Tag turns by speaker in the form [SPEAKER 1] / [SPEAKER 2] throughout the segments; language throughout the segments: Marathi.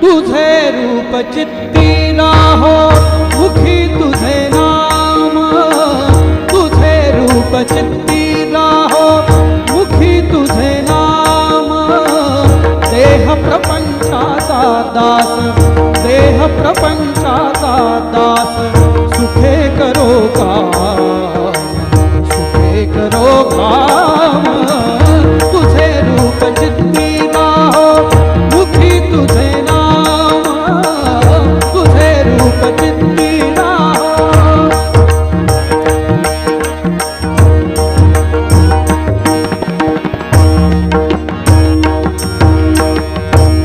[SPEAKER 1] तुझे रूप चित्ती राहो मुखी तुझे नाम, तुझे रूप चित्ती राहो मुखी तुझे नाम। देह प्रपंचाचा दास, देह प्रपंचाचा दास, सुखे करो काम, सुखे करो काम। तुझे रूप चित्ती राहो मुखी तुझे नाम, तुझे रूप चित्ती राहो।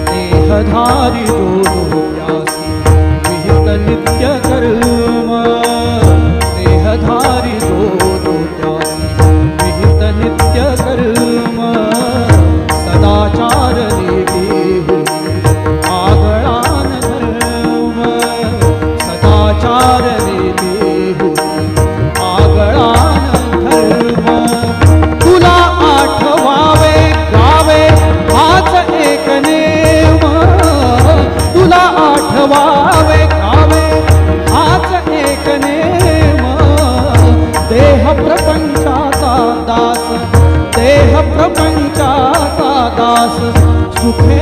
[SPEAKER 1] देहधारी जो प्यासी विहित नित्य कर्म, देहधारी जो प्यासी विहित नित्य कर्म। सदाचार देवी आगळान धर्म, सदाचार देवी आगळान धर्म। तुला आठवावे गावे हाच एक नेम, तुला आठवावे गावे हाच एक नेम। देह प्रपंचाचा दास, देह प्रपंचाचा दास, सुखे